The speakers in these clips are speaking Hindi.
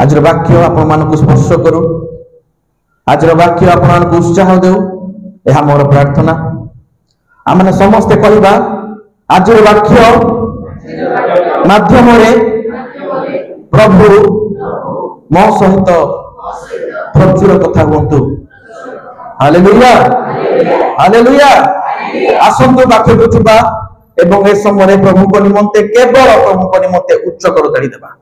आज वाक्य आपण मानक स्पर्श करू आज वाक्य आपण मानक उत्साह देऊ यह मोर प्रार्थना आम समस्ते कहवा आज वाक्य माध्यम प्रभु मो सहित प्रचुर कथा कहतु हालेलुया हालेलुया आसंतु वाक्य बुझा एवं ए समय प्रभु को निमंते केवल प्रभु को निमंते उच्च करताड़ी देबा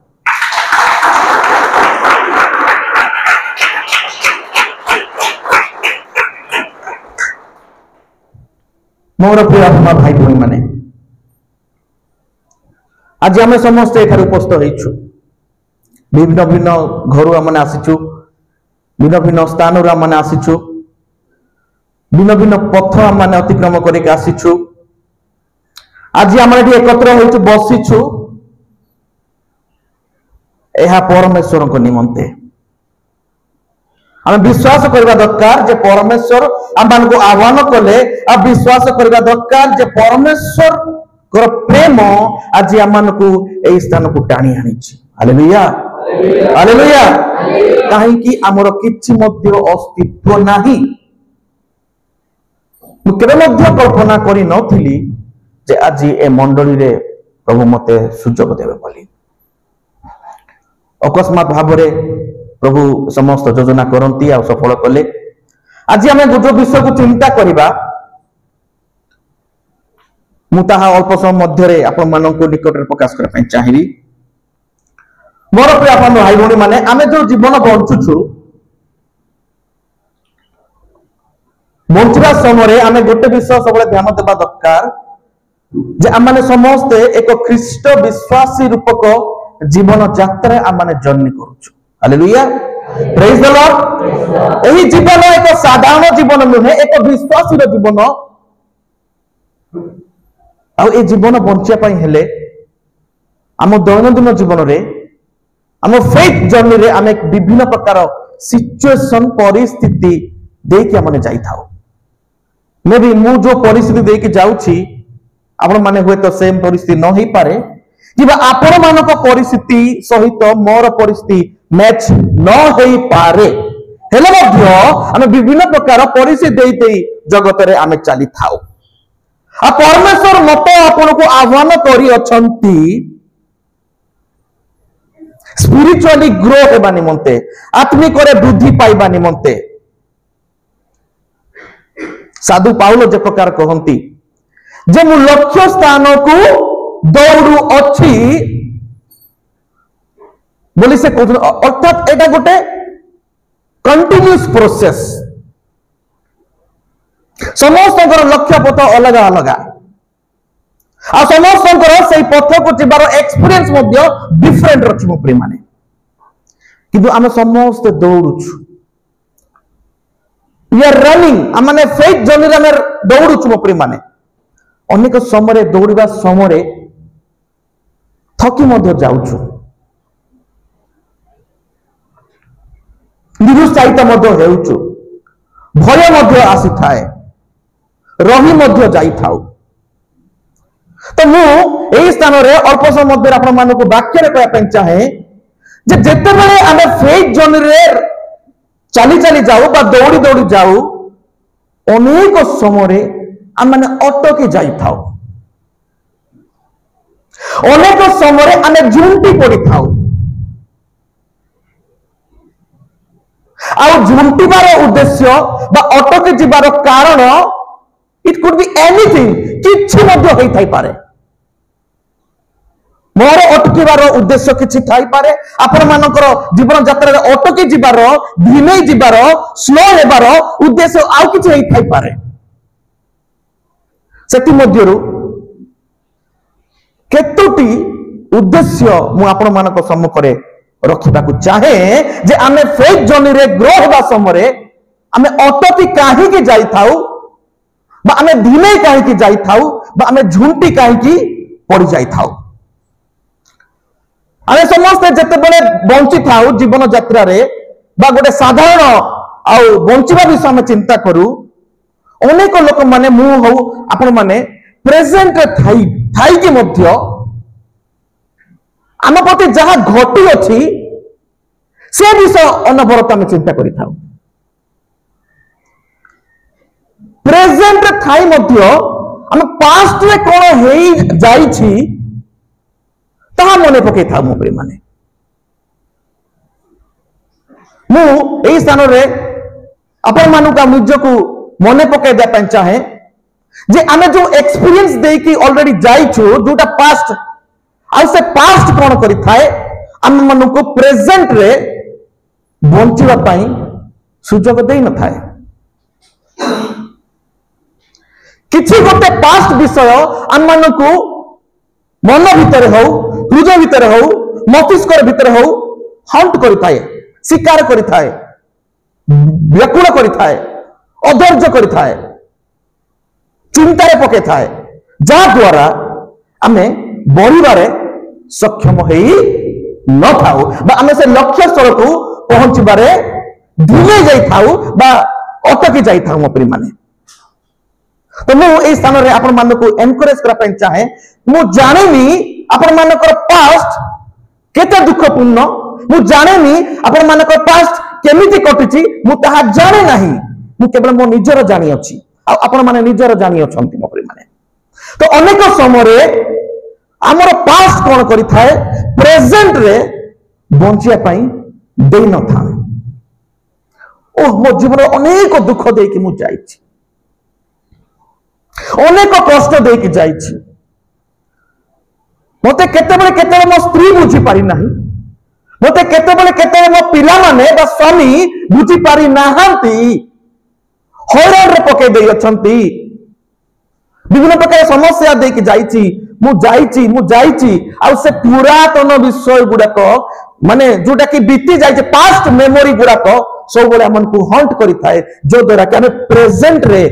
मोर प्रिय आत्मा भाई भौणी माने आज आम समस्ते एठार उपस्थित होइछु भिन्न भिन्न घर आम आसीचु भिन्न भिन्न स्थान आम आसीचु भिन्न भिन्न पथ आम अतिक्रम करके आसीचु आज आम एकत्र होइछु बसीचु यह परमेश्वर को निमंते आम विश्वास करबा दरकार जे परमेश्वर आम को आह्वान कले आ विश्वास करबा दरकार जे परमेश्वर को प्रेम आज आम को ए स्थान को टाणी आनीछि हालेलुया हालेलुया काहे कि आमर किछि मध्य अस्तित्व नाही मु केबे मध्य कल्पना करि नथिली जे आज ए मंडली रे प्रभु मते सुजोग देबे बोली अकस्मात भाव प्रभु समस्त योजना करती आ सफल कले आज आम जो विषय को चिंता करवा मुझे अल्प समय मध्य आपण मानक निकट प्रकाश करने चाहिए मोर प्रिय अपन भाई भौणी माने आम जो जीवन बंचुछु बंचवा समय आम गोटे विषय सब ध्यान देवा दरकार जे आम समस्ते एक ख्रीष्ट विश्वासी रूपक जीवन यात्रा आम जर्नी करुछु हालेलुया प्रेज द लॉर्ड एही जीवन एक साधारण जीवन नुहे एक विश्वासी जीवन आ ए जीवन बंचिया पई हेले आम दैनंदिन जीवन रे आम फेथ जर्नी रे आम विभिन्न प्रकार सिचुएशन परिस्थिति देकी आम जाई थाओ मे बी मु जो परिस्थिति देकी जाउछि आपण माने हुए तो सेम परिस्थिति न ही पारे किबा आपण मानक परिस्थिति सहित मोर परिस्थिति मैच न होई पारे हेले मध्य आम विभिन्न प्रकार परिस्थिति देई देई जगत रे आम चली थाओ आ परमेश्वर मत आपण को आह्वान करी अछंती स्पिरिचुअली ग्रो हेबा निमंते आत्मिक रे वृद्धि पाइबा निमंते साधु पाउल जे प्रकार कहंती जे मु लक्ष्य स्थान को दौड़ू अच्छी बोली से अर्थात एटा गोटे कंटिन्यूस प्रोसेस समस्त लक्ष्य पथ अलग अलग आ समस्त से पथ को जीवार एक्सपीरियंस मध्य डिफरेंट रही मो प्रिय माने किंतु आम समस्त दौड़ुछु वी आर रनिंग आम माने फेथ जर्नी रे दौड़ुछु मो प्रिय माने अनेक समय दौड़वा समय थकी मध्य जाउछु निरुत्साहित मध्य हेउछु भय मध्य आसी थाए रही मध्य जाई थाउ तो मु एही स्थान रे अल्प समय मध्य आपण मानको वाक्य रे कहया चाहे जे जेते बेले आमे फेथ जर्नी रे चली चली जाऊ बा दौड़ी दौड़ी जाऊ अनेक समय रे आम माने अटकी जाई थाउ अनेक समय आम झुंटी पड़ी थाउ आ झुंटीबार उद्देश्य बा अटकी जीवार कारण इट कुड बी एनीथिंग किछि मध्य होई थाई पारे मोर अटकीबार उद्देश्य किछि थाई पारे आपण मानकर जीवन यात्रा रे अटकी जीवार धिनै जीवार स्लो हेबार उद्देश्य आउ किछि होई थाई पारे सेति मध्यरु केतोटी उद्देश्य मु आपण मानक सम्मुख रे रखिबा को चाहे जे आमे फेथ जर्नी रे ग्रो होबा समय आमे अटकी काहे के जाई थाउ बा आमे धीमे काहे के जाई थाउ बा आमे झुंटी काहे की पड़ी जाई थाउ आमे समस्त जते बेले बंची थाउ जीवन यात्रा रे बा गोटे साधारण आउ बंचीबा विषय आमे चिंता करू अनेक लोक माने मु हो आपण माने प्रेजेंट रे थाई के मध्य आम प्रति जहाँ घटी अच्छी से विषय अनवरत आम चिंता करि थाउ। प्रेजेंट थाई मध्य आम पास्ट रे कोन हेई जाईछि ताहा मने पके था मो प्रिय माने। मु एई स्थान रे अपन मानु का निजको मने पके दे पन चाहे जे आमे जो एक्सपीरियंस दे की ऑलरेडी जाईछु जोटा पास्ट आ से पास्ट कोन करि थाए आम मानु को प्रेजेंट रे बंचिबा पई सुजोग देई न थाए। किछि गोटे पास्ट विषय आम मानु को मन भितर हो हृदय भितर हो मस्तिष्क भितर हो हंट करि थाए शिकार करि थाए व्याकुल करि थाए अधैर्य करि थाए चिंतारे पके थाए जा द्वारा आमे बढ़िबारे सक्षम हेई न थाउ बा आमे से लक्ष्य स्थल को पहुंचबारे धीरे जाई थाउ बा अटकी जाई थाउ मो प्रिय माने। तो मु ए स्थान रे आपण मान को एनकरेज करा पई चाहे मु जानेनी आपण मान को पास्ट केते दुखपूर्ण मु जानेनी आपण मान को पास्ट केमिति कटिछि मु ताहा जाने नाही मु केवल मो निजर जानि अछि आ आपण माने निजर जानि अछंती मो प्रिय माने। तो अनेक समय रे हमर पास्ट कोन करि थाए प्रेजेंट रे बंचिया पई देई न था। ओ मो जीवन अनेक दुख देई कि मु जाईछि अनेक कष्ट देकी जाइछि मते केतेबेले मो स्त्री बुझी पारि नाही मते केतेबेले मो पिला माने बा स्वामी बुझी पारि नाहंती हैरान रे पके देई अछंती विभिन्न प्रकार समस्या देकी जाइछि आ से पुरातन विषय गुडाक माने जोटा कि बीती जाइछि पास्ट मेमोरी गुडाक सब बेले हमन को हंट करि थाए जो द्वारा कि हमें प्रेजेंट रे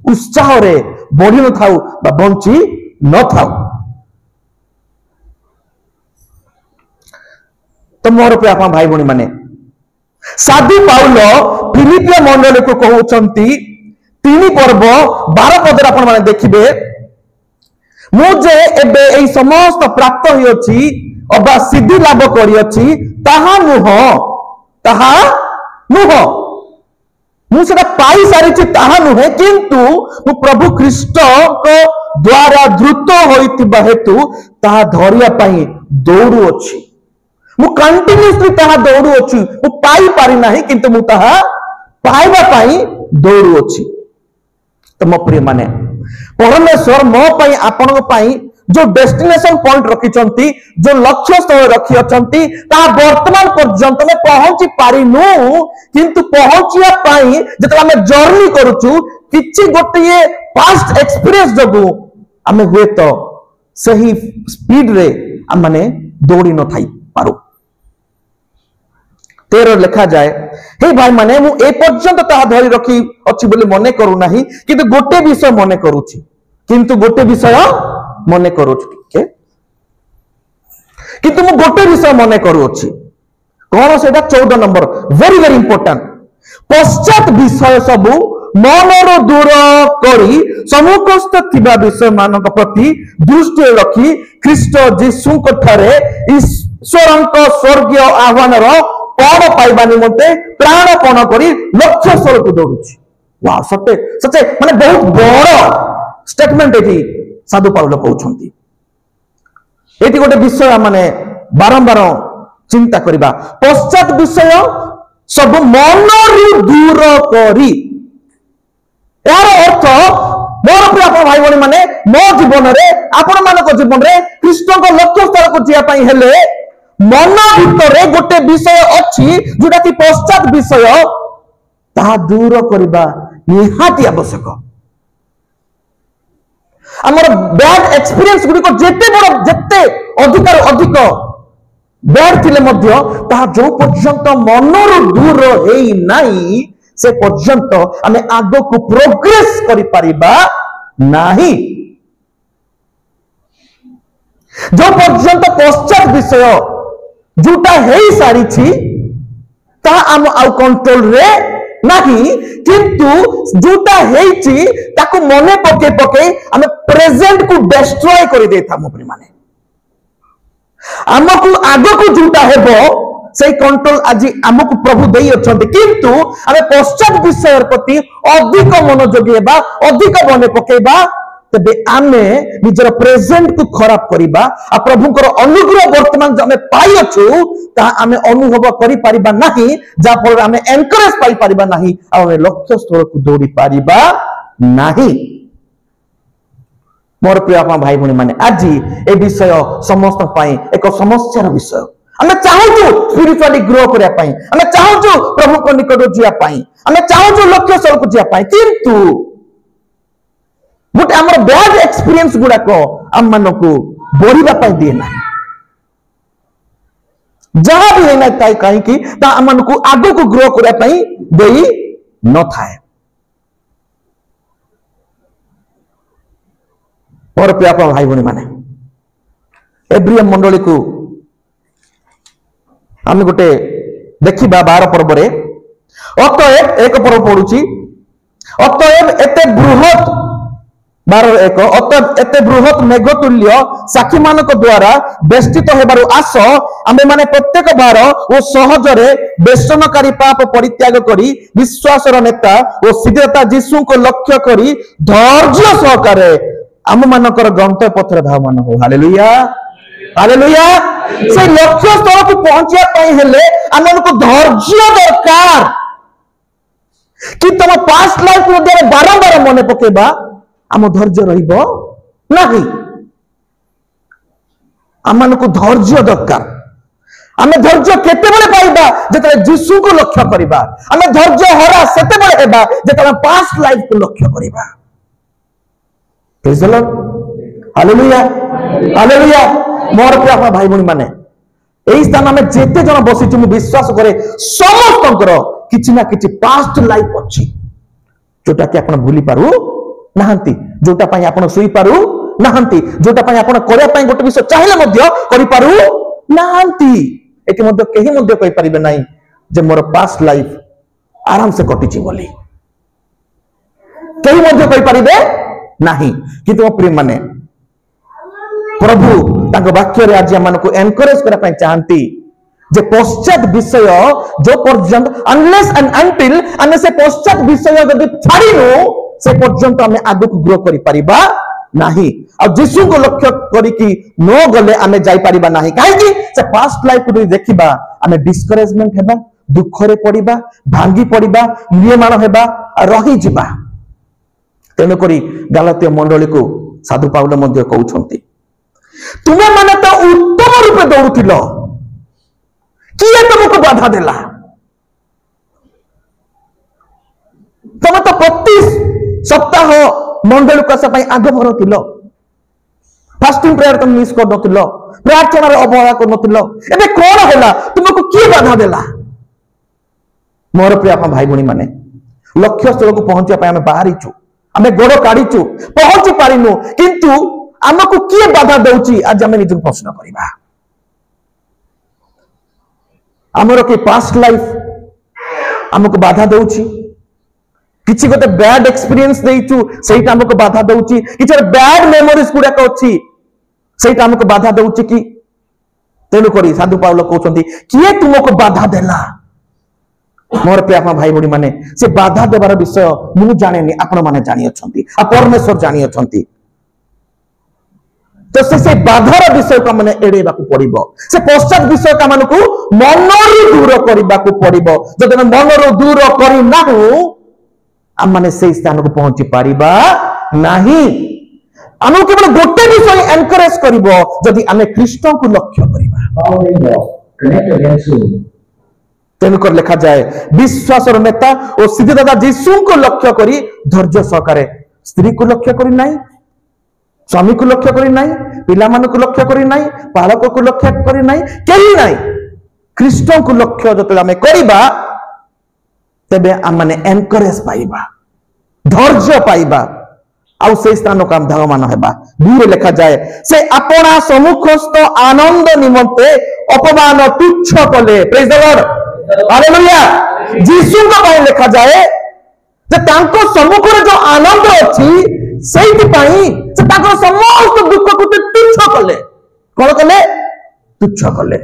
उत्साह रे बढ़ी न थाउ बा बंची न थाउ। तो मोर पे आपन भाई भणी माने साधु पाउल फिलिपियो मंडल को कहउचंती 3 पर्व 12 पद आपन माने देखिबे मु जे एबे एई समस्त प्राप्त होई अछि अबा सिद्धि लाभ करी अछि ताहा नुह मुझे पाई सारी ताहा नुहे किंतु मु प्रभु ख्रीष्ट को द्वारा द्रुत होइतिबा हेतु ताहा धरिया पाई दौड़ू अछि मु कंटिन्यूअसली ताहा दौड़ू अछि मु पाई पारि नाही किंतु मु ताहा पाइबा पाई दौड़ू अछि। तो मो प्रिय माने परमेश्वर मो पाई आपन पाई जो डेस्टिनेशन पॉइंट रखिचंती जो लक्ष्य स्थल रखी अछंती ता वर्तमान पर्यंत में पहुंची पारिनु किंतु पहुंचिया पाई जत हमें जर्नी करूछु किछि गोटे पास्ट एक्सपीरियंस जगु हमें हुए तो सही स्पीड रे हम माने दौड़ी न थाई पारो। 13 लिखा जाए हे भाई माने मु ए पर्यंत ता धरि रखी अछि बोली मने करू नाही किंतु गोटे विषय मने करूछि किंतु गोटे विषय मने करूछि किंतु मु गोटे विषय मने करूछि कोन सेटा 14 नंबर वेरी वेरी इंपोर्टेंट पश्चात विषय सबु मनरो दूर करी सम्मुखस्थ थिबा विषय मानक प्रति दृष्टि रखी ख्रीष्ट यीशु ठारे ईश्वरक स्वर्गीय आह्वान रो पद पाइबा निमंते प्राणपण करी लक्ष्य स्थल को दौड़ुछि। वाह सते सते माने बहुत बड़ स्टेटमेंट एठी साधु पाउल कहउछंती एठी गोटे विषय माने बारंबार चिंता करिबा पश्चात विषय सब मनरु दूर करी यार अर्थ मोर प्रिय भाई भणी माने मो जीवन रे आपण मानक जीवन रे कृष्ण को लक्ष्य स्थल को जिया पई हेले मन भितरे गोटे विषय अछि जोटा कि पश्चात विषय ता दूर करिबा निहाती आवश्यक। हमर बैड एक्सपीरियंस गुडी को जेते बड़ जेते अधिकार अधिक बैड थिले मध्य ता जो पर्यंत मनरो दूर हेई नाही से पर्यंत आमे आगो को प्रोग्रेस करि परिबा नाही। जो पर्यंत पश्चात विषय जोटा हेई सारी छी ता आम आउ कंट्रोल रे नाही किंतु जोटा हेई छी ताको मने पके पके आमे प्रेजेंट को डिस्ट्रॉय करि देता मो प्रिय माने आमको आगो को जोटा हेबो से कंट्रोल आज आमको प्रभु दे अछंती किंतु आमे पश्चात विषय प्रति अधिक मनोयोगी हेबा अधिक मन पकेबा तबे आमे निजर प्रेजेंट को खराब करिबा आ प्रभुकर अनुग्रह वर्तमान जो आमे पाई अछु ता आमे अनुभव करि परिबा नाही जा फल आमे एनकरेज पाई परिबा नाही आ आमे लक्ष्य स्थल को दौड़ी परिबा नाही। मोर प्रिय आपा भाई भणी माने आज ए विषय समस्त पाई एक समस्यार विषय आमे चाहूछु स्पिरिचुअली ग्रो करिया पाई आमे चाहूछु प्रभु को निकट जिया पाई आमे चाहूछु लक्ष्य स्थल को जिया पाई किंतु बट आमर बैड एक्सपीरियंस गुड़ाक आम मान को बढ़िया पाई दिए ना जहां भी है ताई कहीं आम मान को आगे को ग्रो करने दे न थाए। और प्रिय भाई भणी माने एब्रियम मंडली को आम गोटे देखा 12 पर्व अतएव एक पर्व पड़ुची अतएव एते बृहत 12:1 अतएव एते बृहत मेघतुल्य साक्षी मानक द्वारा बेष्टित हेबारु आस आमे माने प्रत्येक बार ओ सहजरे बेसनकारी पाप परित्याग करी विश्वासर नेता ओ सिद्धता यीशु को लक्ष्य करी धैर्य सहकारे आम मानकर गंतव्य पथरे धावमान हो। Hallelujah hallelujah. से लक्ष्य स्थल को पहुंचिया पई हेले आमनको धैर्य दरकार कि तुम पास्ट लाइफ मध्ये बारंबार मने पकेबा आम धैर्य रहिबो नाही आमनको धैर्य दरकार। आमे धैर्य केतेबेले पाइबा जेतले यीशु को लक्ष्य करिबा आमे धैर्य हरा सेतेबेले हेबा जेतले पास्ट लाइफ को लक्ष्य करिबा। Praise the Lord hallelujah hallelujah. मोर प्रिय भाई भणी माने एई स्थान में जेते जन बसिछु मु विश्वास करे समस्तंकर किछि ना किछि पास्ट लाइफ अछि जोटा कि आपण भूली पारू नाहंती जोटा पई आपण सुई पारू नाहंती जोटा पई आपण करिया पई गोटे विषय चाहिले मध्य करि पारू नाहंती एके मध्य केही मध्य कहि परिबे नाही जे मोर पास्ट लाइफ आराम से कटिछि बोली केही मध्य कहि परिबे नाही। किंतु प्रिय माने प्रभु तांको वाक्य रे आज हमन को एनकरेज करा पई चाहंती जे पश्चात विषय जो पर्यंत अनलेस एंड अनटिल आमे से पश्चात विषय यदि छाड़ीनु से पर्यंत आमे आगु को ग्रो करि परिबा नाही आ यीशु को लक्ष्य करी कि नो गले आमे जाई परिबा नाही काहे कि से पास्ट लाइफ को देखिबा आमे डिस्करेजमेंट हेबा दुख रे पड़िबा भांगी पड़िबा नियमान हेबा रही जिबा। तेन करी गालातिया मंडली को साधु पाउल मध्ये कहउछंती तुमे माने तो उत्तम रूपे दौड़ुथिलो किए तुमको बाधा देला तुम तो 25 सप्ताह मंडल को आग भर फास्टिंग प्रेयर तुम मिस कर नथिलो प्रार्थना रे अवहेला कर नथिलो एबे कोन होला तुमको किए बाधा देला। मोर प्रिय भाई भणी माने लक्ष्य स्थल को पहुंचा पाए हमें बाहरीचु आमे गोड़ काढीचु पहुंची पारिनु किंतु आमको किए बाधा दउची आज आमे निज प्रश्न करिबा। आमर के पास्ट लाइफ आमको बाधा दउची किछि गोटे बैड एक्सपीरियंस देइचु सेटा हमको बाधा दउची किछि बैड मेमोरीज गुडा को अछि सेटा हमको बाधा दउची कि तेनु करी साधु पाउल कहउछंती किए तुमको बाधा देला। मोर प्रिय भाई भणी माने से बाधा देबार विषय मु जानेनी आपण माने जानि अछंती आ परमेश्वर जानि अछंती तो से बाधार विषय का माने एड़ेबा को पड़िबो से पश्चात विषय का मानकु मनरु दूर करबा को पड़िबो जदि मनरु दूर करि नाहु हम माने से स्थान को पहुंची पारिबा नाही। हम केवल गोटे विषय एनकरेज करिबो जदि हमें कृष्ण को लक्ष्य करिबा। तेनुकर लिखा जाए विश्वासर नेता और सिद्धदाता यीशु को लक्ष्य करी धैर्य सहकारे स्त्री को लक्ष्य करी नाही स्वामी को लक्ष्य करी नाही पिला मान को लक्ष्य करी नाही पालक को लक्ष्य करी नाही केही नाही कृष्ण को लक्ष्य जते हमें करिबा तेबे हम माने एनकरेज पाइबा धैर्य पाइबा आउ से स्थान को हम धावमान हेबा। दूर लिखा जाए से अपना सम्मुखस्थ आनंद निमंते अपमान तुच्छ कले। Praise the Lord hallelujah. यीशु का पाई लिखा जाए जे तांको सम्मुख रे जो आनंद अछि सेति पाई से ताको समस्त दुख को तुच्छ कले। कोन कले तुच्छ कले।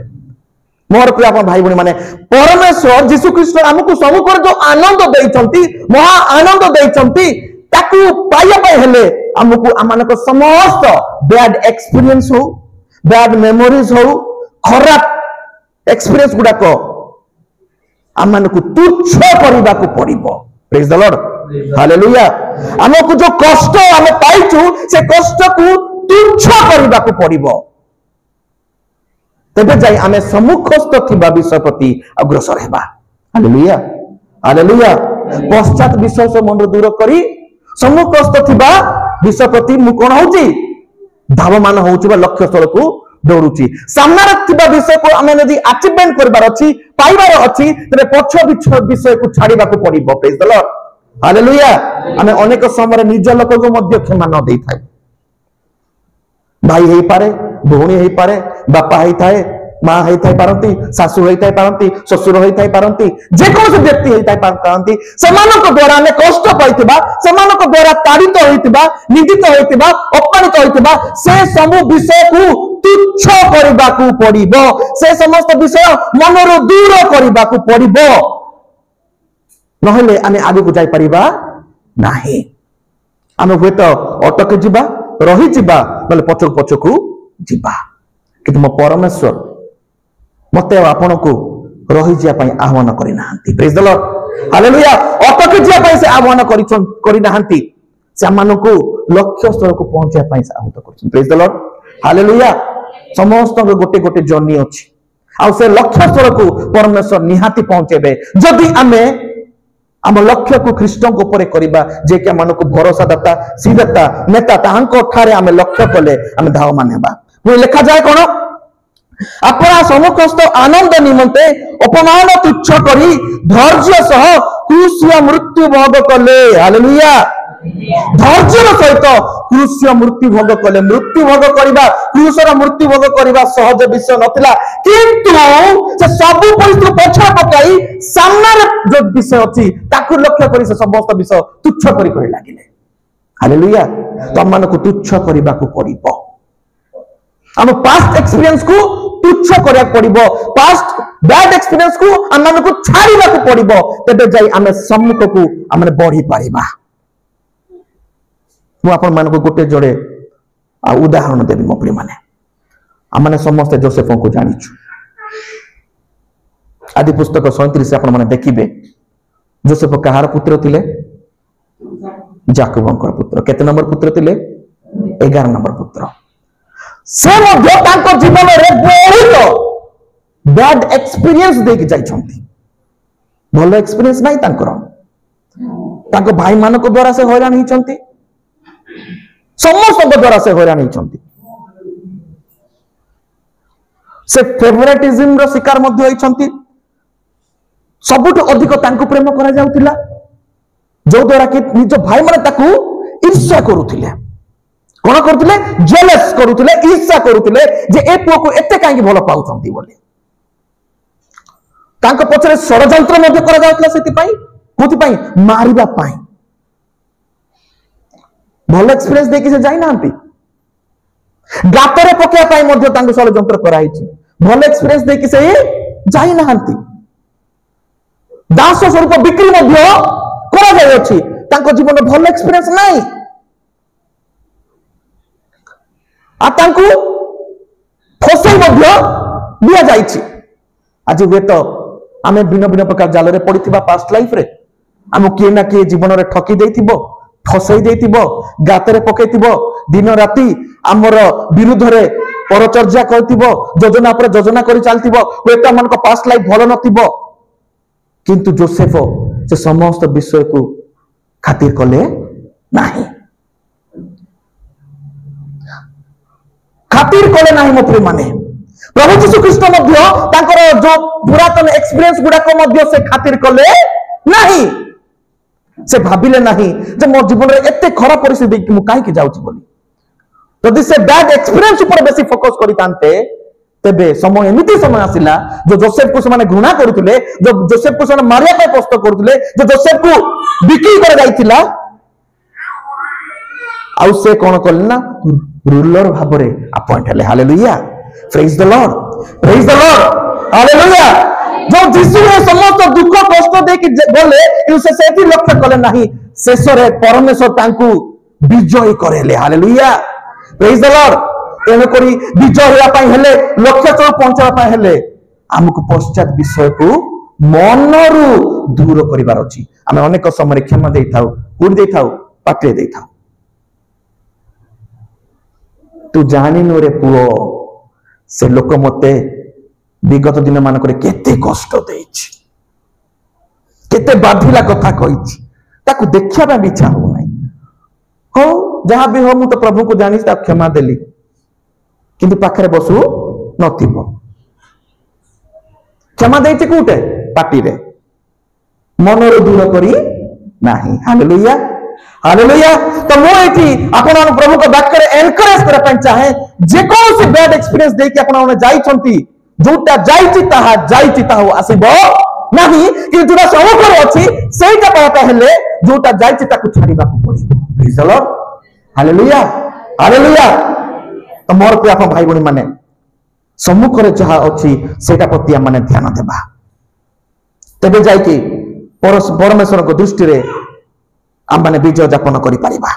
मोर प्रिय अपन भाई भणी माने परमेश्वर जीशु ख्रीष्ट हमको सबुकर जो आनंद देइचंती महा आनंद देइचंती ताकू पाइया पाइ हेले हमको अमानक समस्त बैड एक्सपीरियंस हो बैड मेमोरीज हो खराब एक्सपीरियंस गुडा को अमानक तुच्छ करबा को पड़िबो प्रेज द लॉर्ड हालेलुया हमको जो कष्ट हम पाइछु से कष्ट को तुच्छ करबा को पड़िबो तेबे जाई आमे सम्मुखस्थ थिबा विषय प्रति अग्रसर हेबा हालेलुया हालेलुया पश्चात विश्वास मन दूर करी सम्मुखस्थ थिबा विषय प्रति मु कोन होची धावमान होची बा लक्ष्य स्थल को दौड़ुची सामने थिबा विषय को आमे यदि अचीवमेंट करबार अछि पाइबार अछि तबे पक्ष विषय को छाड़ीबा को पड़िबो प्रेज द लॉर्ड हालेलुया आमे अनेक समय निज लोक को मध्य क्षमा न देई थाई भाई हेई पारे भौणी हेई पारे बापा हेई थाए मां हेई थाई पारंती सासु हेई थाई पारंती ससुर हेई थाई पारंती जे कोन से व्यक्ति हेई थाई पारंती समानक द्वारा हमें कष्ट पाइतिबा समानक द्वारा ताड़ित होइतिबा निंदित होइतिबा अपमानित होइतिबा से सब विषय को तुच्छ करबा को पड़िबो से समस्त विषय मनरो दूर करबा को पड़िबो नहले आमे आगे को जाई परिबा नाही आमे होत अटक जिबा रही जिबा बोले पछक पछकू जिबा किंतु मो परमेश्वर मते आपण को रही जिया पई आह्वान करि नाहंती प्रेज द लॉर्ड हालेलुया अटक जिया पई से आह्वान करि नाहंती से मान को लक्ष्य स्थल को पहुंचा पई से आह्वान करछन प्रेज द लॉर्ड हालेलुया समस्त गोटे गोटे जर्नी अछि आ से लक्ष्य स्थल को परमेश्वर निहाती पहुंचेबे जदि आमे आम लक्ष्य को ख्रीष्टों ऊपर करिबा जे के मान को भरोसा दाता सीदाता नेता तांको ठारे आमे लक्ष्य कले आमे धाव मानेबा पुणी लिखा जाए कोन अपना समस्त आनंद निमंते अपमान तुच्छ करी धैर्य सह क्रूस मृत्यु भोग कले हालेलुया धैर्यर सहित क्रूस मृत्यु भोग कले मृत्यु भोग करबा क्रूसर मृत्यु भोग करबा सहज विषय नथिला किंतु से सब परिस्थिति पछा पकाई सामने जो विषय अछि ताकु लक्ष्य करी से समस्त विषय तुच्छ करी लागिले हालेलुया तम मन को तुच्छ करबा को पड़िबो हम पास्ट एक्सपीरियंस को तुच्छ करिया पड़िबो पास्ट बैड एक्सपीरियंस को हम मन को छाड़ीबा को पड़िबो तबे जाई हमें सम्मुख को हमने बढ़ी पारिबा मु आपण मान को गोटे जोड़े उदाहरण देबी मो प्रिय माने आमने समस्त जोसेफ को जानिछु आदि पुस्तक 37 आपण माने देखिबे जोसेफ कहार पुत्र थिले जाकूबंकर पुत्र केते नंबर पुत्र थिले 11 नंबर पुत्र से मध्य तांको जीवन रे बहुत बैड एक्सपीरियंस देख जाई छंती भलो एक्सपीरियंस नाही तांकर तांको भाई मान को द्वारा से हैरान ही छंती समस्त द्वारा से हैरान ही छंती से फेवरेटिज्म रो शिकार मध्य होई छंती सबुठ अधिक तांको प्रेम करा जाउतिला जो द्वारा कि निज भाई माने ताकू ईर्ष्या करूथिले कोन करूथिले जेलस करूथिले ईर्ष्या करूथिले जे ए पुओ को एते काहे भलो पाउथंती बोले तांको पछरे षडयंत्र मध्य करा जाउतिला सेति पई कोथि पई मारिबा पई भलो एक्सपीरियंस देखि से जाई नांती गातरे पकेया पई मध्य तांको षडयंत्र कराइछि भलो एक्सपीरियंस देखि से जाई नांती दास स्वरूप बिक्री मध्य करा जाय अछि तांको जीवन भलो एक्सपीरियंस नाही आ तांको फसई मध्य दिया जाइछि आज वे तो आमे भिन्न भिन्न प्रकार जाल रे पड़िथिबा पास्ट लाइफ रे आम किए ना किए जीवन रे ठकी देथिबो फसई देथिबो गातरे पकेथिबो दिन राति हमर विरुद्ध रे परचर्या करथिबो योजना पर योजना करि चालथिबो वे तो मन को पास्ट लाइफ भलो नथिबो किंतु जोसेफ से समस्त विषय को खातिर कले नाही खातिर कले नाही मो प्रिय माने प्रभु यीशु ख्रीष्ट मध्य तांकर जो पुरातन एक्सपीरियंस गुडा को मध्य से खातिर कले नाही से भाबिले नाही जे मो जीवन रे एते खराब परिस्थिति कि मु काहे कि जाउची बोली जदि से बैड एक्सपीरियंस ऊपर बेसी फोकस करि तांते तेबे समय एमिति समय आसिला जो जोसेफ को से घृणा करुथिले जो जोसेफ को से मारिया पे प्रस्ताव करुथिले जो जोसेफ को बिक्री कर जाइथिला आउ से कोन करले ना रूलर भाबरे अपॉइंट हले hallelujah praise the Lord hallelujah जो जीसु ने समस्त दुख कष्ट देके गले से सेठी लक्ष्य कले नहीं शेष रे परमेश्वर तांकू विजय करेले हालेलुया प्रेज द लॉर्ड तेन करी विजय होया पई हेले लक्ष्य तक पहुंचवा पई हेले हमको पश्चात विषय को मनरु दूर करिवार अछि आमे अनेक समय क्षमा देई थाउ कुड़ देई थाउ पाटे देई थाउ तू जानी नु रे पुओ से लोक मते विगत दिन मान केते कष्ट देछि केते बाधिला कथा कहिछि ताकू देखिया बा इच्छा हो नहीं हो जहां भी हो मु तो प्रभु को जानी ता क्षमा देली किंतु पाखरे बसु नथिबो क्षमा देछि कोटे पाटी रे मनरो दूर करी नाही हालेलुया हालेलुया तो मो एठी आपण प्रभु को वाक्य रे एनकरेज करा पई चाहे जे कोन से बैड एक्सपीरियंस दे के आपण जाई छंती जोटा जाईची ताहा आसीबो नाही कि जोटा समूह अछि सेटा पाता हेले जोटा जाईची ताकू छाड़ीबा को पड़िबो praise the Lord hallelujah hallelujah तो मोर प्रिय भाई बणी माने सम्मुख रे जहा अछि सेटा प्रति हम माने ध्यान देबा तबे जाई कि परमेश्वर को दृष्टि रे हम माने विजय यापन करि परिबा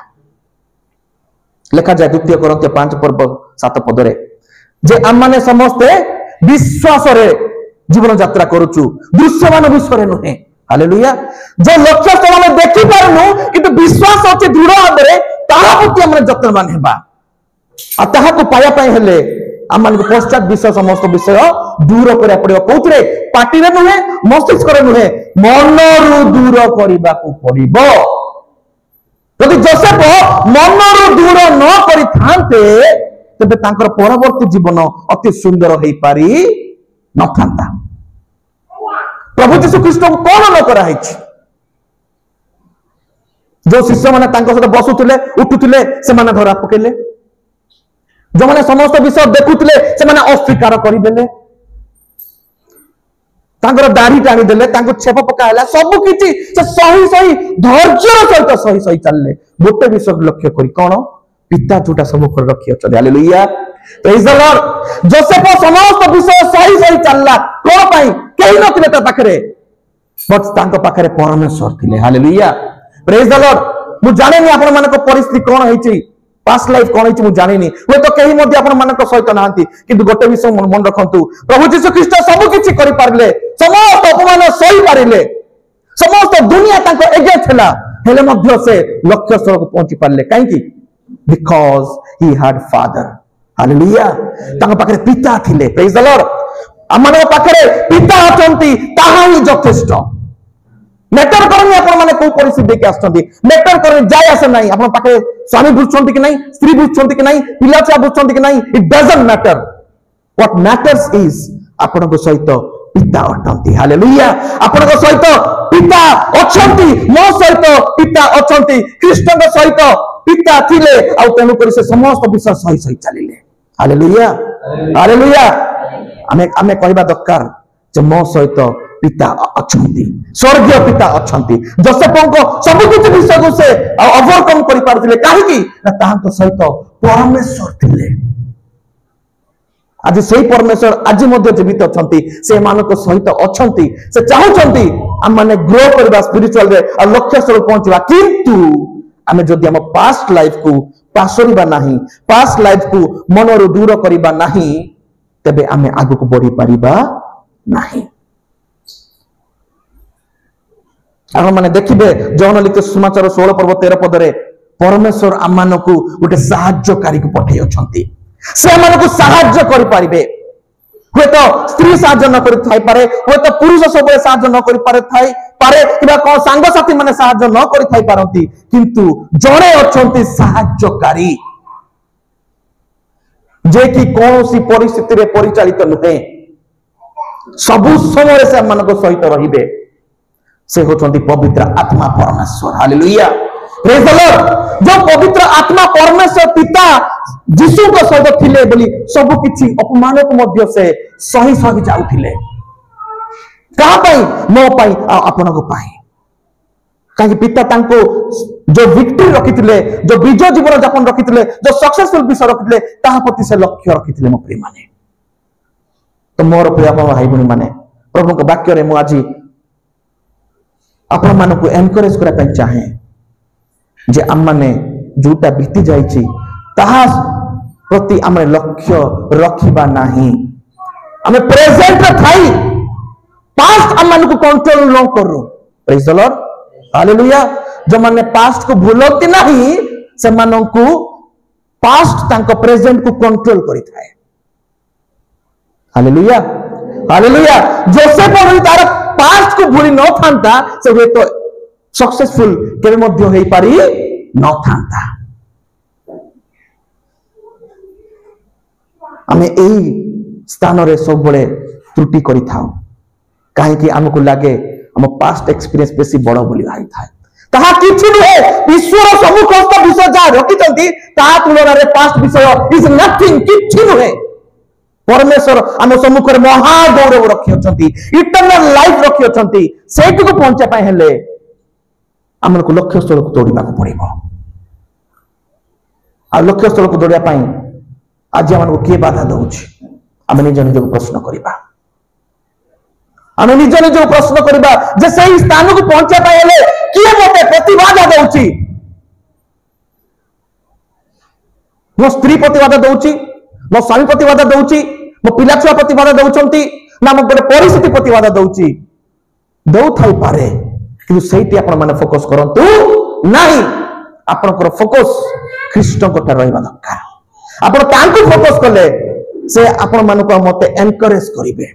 लेखा जाय द्वितीय कोरिन्थिय 5 पर्व 7 पद रे जे हम माने समस्ते विश्वास रे जीवन यात्रा करूचु दृश्यमान विश्व रे नुहे हालेलुया जो लक्ष्य स्थल में देखि पारनु किंतु विश्वास अछि दृढ़ भाबरे ताहा प्रति हम यत्नवान हेबा आ ताहा को पाया पई हेले हम को पश्चात विषय समस्त विषय दूर करिया पड़िबो कोथरे पाटी रे नुहे मस्तिष्क रे नुहे मनरु दूर करिबा को पड़िबो यदि जोसेफ मनरु दूर न करि थांते तबे तांकर परवर्ती जीवन अति सुंदर होई पारी न थांता प्रभु यीशु ख्रीष्ट को कोन न करा हिच जो शिष्य माने तांकर साथ बसुतिले उठुतिले से माने धरा पकेले जो माने समस्त विषय देखुतिले से माने अस्वीकार करि देले तांकर दाढ़ी टाणी देले तांको छेप पकायला सब किछि से सही सही धैर्य सहित सही सही चलले गोटे विषय लक्ष्य करी कोन पिता जोटा सब कर रखी अछि hallelujah praise the Lord Joseph समस्त विषय सही सही चलला कोन पई केही नथिले ता पाखरे बट तांको पाखरे परमेश्वर थिले हालेलुया प्रेज द लॉर्ड मु जाने नि आपण मानको परिस्थिति कोन होईची पास्ट लाइफ कोन होईची मु जाने नि होय तो केही मध्ये आपण मानको सहित नाहंती किंतु गोटे विषय मन रखंतु प्रभु यीशु ख्रीष्ट सब किछि करि पारले समस्त अपमान सही पारिले समस्त दुनिया तांको एगे थिला हेले मध्ये से लक्ष्य स्थल को पहुंची पारले काहे की because he had father hallelujah तांको पाखरे पिता थिले praise the lord हमन पाखरे पिता अछंती ताहा ही यथेष्ट मैटर करनी आपण माने को परिस्थिति देके आछंती मैटर करनी जाय आसे नाही आपण पाखरे स्वामी बुझछंती कि नाही स्त्री बुझछंती कि नाही पिला छा बुझछंती कि नाही it doesn't matter what matters is आपण को सहित पिता अछंती हालेलुया आपण को सहित पिता अछंती मो सहित पिता अछंती कृष्ण को सहित पिता थिले आ तेनु करी से समस्त विषय सही सही चलिले हालेलुया हालेलुया हमें कहबा दरकार जे मो सहित पिता अछंती स्वर्गीय पिता अछंती जोसेफको सब कुछ विषय को से ओवरकम करि पारथिले काहे की ना ताहां सहित परमेश्वर थिले आज सही परमेश्वर आज मध्य जीवित अछंती से मानको सहित अछंती से चाहउछंती हम माने ग्रो करबा स्पिरिचुअल रे आ लक्ष्य स्थल पहुंचबा किंतु आमे जदि हम पास्ट लाइफ को पासरिबा नाही पास्ट लाइफ को मनरो दूर करिबा नाही तबे आमे आगु को बढ़ी परिबा नाही आपण माने देखिबे जौन लिखित समाचार 16 पर्व 13 पद रे परमेश्वर आमानकु गोटे सहायकारी को पठै अछंती से आमानकु सहाय्य करि परिबे होय तो स्त्री सहाय्य न करि थाई पारे होय तो पुरुष सब सहाय्य न करि पारे थाई पारे किबा को संग साथी माने सहाय्य न करि थाई पारंती किंतु जणे अछंती सहाय्यकारी जे कि कोनोसी परिस्थिति रे परिचालित नहे सबु समय से आमानकु सहित रहिबे से होचंती पवित्र आत्मा परमेश्वर हालेलुया प्रेज द लॉर्ड जो पवित्र आत्मा परमेश्वर पिता यीशु को सहित थिले बोली सब किछि अपमान को मध्य से सही सही जाउथिले कहा पई मो पई आपन को पाई काहे पिता तांको जो विक्ट्री रखिथिले जो विजय जीवन यापन रखिथिले जो सक्सेसफुल विषय रखिथिले ताहा प्रति से लक्ष्य रखिथिले मो प्रिय माने तो मोर प्रिय भाई भूणी माने प्रभु को वाक्य रे मु आज आपण मानकु एनकरेज करा पई चाहे जे आम माने जोटा बीती जाइछि ताहा प्रति आमे लक्ष्य रखिबा नाही आमे प्रेजेंट रे थाई पास्ट आम मानकु कंट्रोल न करू प्रेज द लॉर्ड हालेलुया जो माने पास्ट को भूलती नाही से मानकु पास्ट तांको प्रेजेंट को कंट्रोल करि थाए हालेलुया हालेलुया जोसेफ और तार पास्ट को भूली न थांता से वे तो सक्सेसफुल केबे मध्य हेई पारी न थांता आमे एई स्थान रे सब बळे त्रुटि करि थाउ काहे कि हमकु लागे हम पास्ट एक्सपीरियंस बेसी बड़ बोली भाई थाए ताहा किछि नुहे ईश्वर सम्मुखस्थ विषय जा रखिचंती ताहा तुलना रे पास्ट विषय इज नथिंग किछि नुहे परमेश्वर आम सम्मुख महागौरव रखी अच्छा इटरनल लाइफ रखी अच्छा से पहुंचा हेले आमको लक्ष्य स्थल को दौड़ा पड़ो आ लक्ष्य स्थल को दौड़ा आज आम किए बाधा दौर आम निज निज प्रश्न करवा आम निज निज प्रश्न करवा जे से स्थान को पहुंचा हेले किए मत प्रतिबाधा दौर मो स्त्री प्रतिबाधा दौर मो स्वामी प्रतिबाधा दौर मो पिला छुआ प्रतिबाधा दौरान ना मो गोटे परिस्थिति प्रतिबाधा दौची दौ थाई पारे किंतु सेठी आपण माने फोकस करंतु नाही आपनकर फोकस ख्रीष्ट को रहबा दरकार आपण तांको फोकस करले से आपण मानको मते एनकरेज करिवे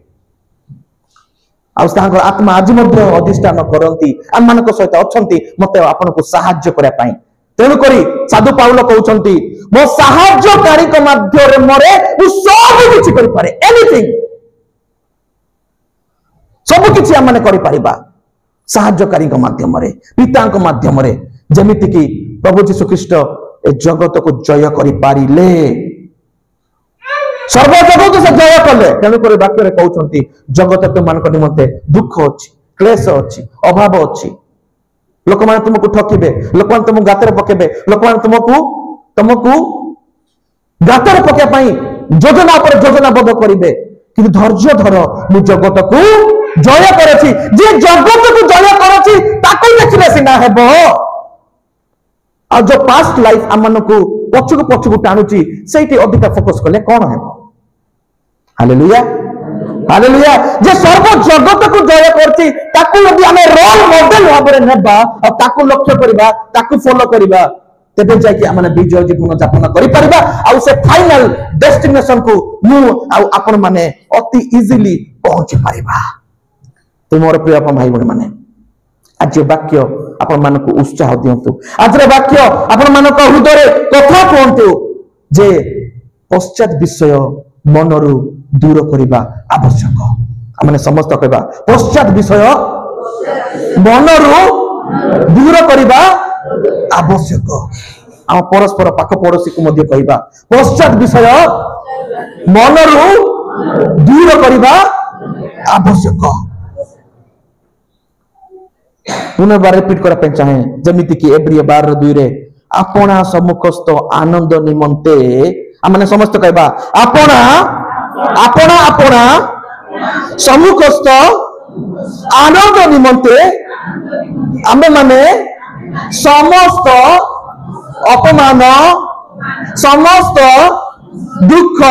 आ तांकर आत्मा आज मध्य अधिष्ठान करंती हम मानको सहित अछंती मते आपनको सहाय्य करै पई तेणु करी साधु पाउल कहउछंती मो सहाय्यकारी को माध्यम मरे मु सब किछि करि पारे एनीथिंग सब किछि हम माने करि परिबा सहाय्यकारी को माध्यम रे पिता को माध्यम रे जेमिति कि प्रभु यीशु ख्रीष्ट ए जगत को जय करि पारिले सर्व जगत से जय कले तेणु करी वाक्य रे कहउछंती जगत तो मान को निमंते दुख अछि क्लेश अछि अभाव अछि लोक माने तुमको ठकिबे लोक माने तुमको गातर पकेबे लोक माने तुमको गातर पके पई योजना पर योजना बद्ध करिवे कि धैर्य धर मु जगत को जय करछि जे जगत को जय करछि ताको देखले सिना हेबो आ जो पास्ट लाइफ हमन को पछुक टाणुची सेठी अधिक फोकस करले कोन हेबो हालेलुया हालेलुया जे सर्व जगत को जय करछि ताकू यदि हमें रोल मॉडल भाबरे नेबा और ताकू लक्ष्य करबा ताकू फॉलो करबा तेबे जाय कि हमने विजय जीवन यापन करि परबा आ से फाइनल डेस्टिनेशन को मु आ आपन माने अति इजीली पहुंची परबा तो मोर प्रिय भाई बहन माने आज वाक्य आपन मान को उत्साह दियंतु आज रे वाक्य आपन मान को हृदय रे कथा कहंतु जे पश्चात विषय मनरु दूर करबा आवश्यक हमने समस्त कहबा पश्चात विषय मनरु दूर करबा आवश्यक हम परस्पर पाख पड़ोसी को मध्य कहबा पश्चात विषय मनरु दूर करबा आवश्यक पुनर्बार रिपीट करा पे चाहे जमिति कि एब्रिय 12:2 रे आपना सम्मुखस्थ आनंद निमंते हमने समस्त कहबा आपना आपना आपना सम्मुखस्थ आनंद निमंते आमे माने समस्त अपमान समस्त दुख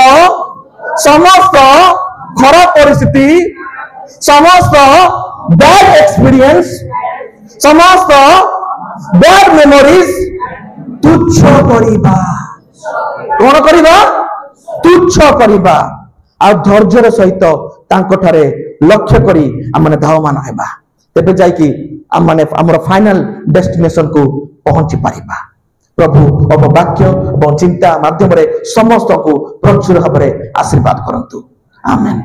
समस्त खराब परिस्थिति समस्त बैड एक्सपीरियंस समस्त बैड मेमोरीज तुच्छ करिबा कोन करिबा तुच्छ करिबा आ धैर्यर सहित तांको ठारे लक्ष्य करी हमने धावमान हेबा तेबे जाय कि हमने हमर फाइनल डेस्टिनेशन को पहुंची परिबा प्रभु अब वाक्य और चिंता माध्यम रे समस्त को प्रचुर भाबरे आशीर्वाद करंतु आमेन।